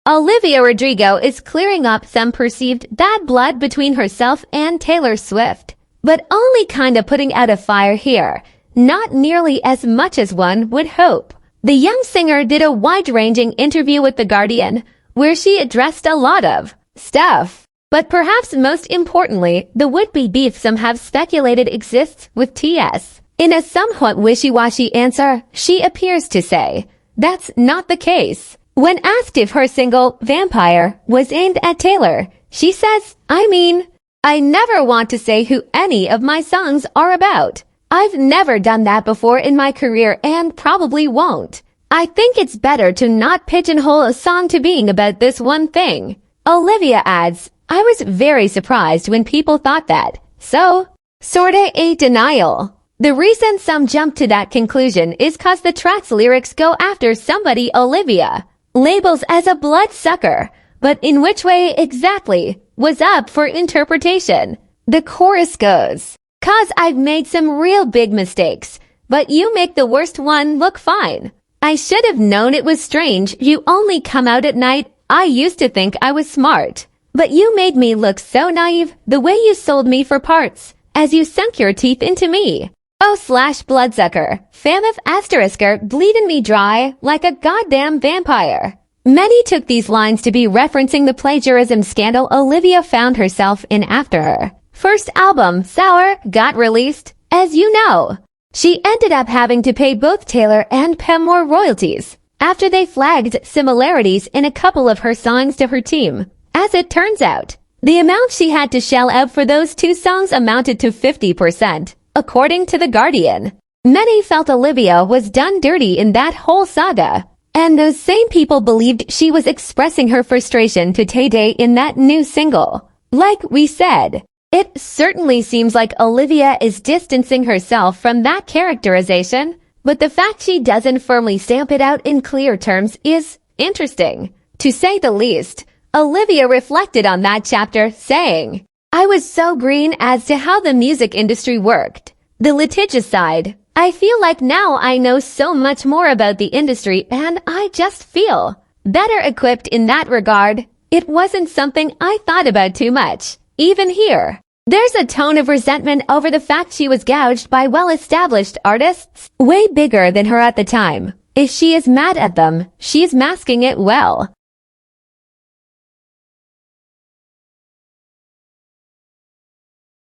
Olivia Rodrigo is clearing up some perceived bad blood between herself and Taylor Swift, but only kinda putting out a fire here, not nearly as much as one would hope. The young singer did a wide-ranging interview with The Guardian, where she addressed a lot of stuff. But perhaps most importantly, the would-be beef some have speculated exists with TS. In a somewhat wishy-washy answer, she appears to say, that's not the case. When asked if her single, Vampire, was aimed at Taylor, she says, I never want to say who any of my songs are about. I've never done that before in my career and probably won't. I think it's better to not pigeonhole a song to being about this one thing. Olivia adds, I was very surprised when people thought that. So, sorta a denial. The reason some jump to that conclusion is cause the track's lyrics go after somebody Olivia labels as a bloodsucker, but in which way exactly was up for interpretation. The chorus goes, cause I've made some real big mistakes, but you make the worst one look fine. I should have known it was strange you only come out at night. I used to think I was smart, but you made me look so naive the way you sold me for parts, as you sunk your teeth into me. /bloodsucker, fam of asterisker bleeding me dry like a goddamn vampire. Many took these lines to be referencing the plagiarism scandal Olivia found herself in after her first album, Sour, got released. As you know, she ended up having to pay both Taylor and Paramore royalties after they flagged similarities in a couple of her songs to her team. As it turns out, the amount she had to shell out for those two songs amounted to 50%, according to The Guardian. Many felt Olivia was done dirty in that whole saga, and those same people believed she was expressing her frustration to Tay-Day in that new single. Like we said, it certainly seems like Olivia is distancing herself from that characterization, but the fact she doesn't firmly stamp it out in clear terms is interesting. To say the least, Olivia reflected on that chapter, saying, I was so green as to how the music industry worked. The litigious side. I feel like now I know so much more about the industry and I just feel better equipped in that regard. It wasn't something I thought about too much. Even here, there's a tone of resentment over the fact she was gouged by well-established artists way bigger than her at the time. If she is mad at them, she's masking it well.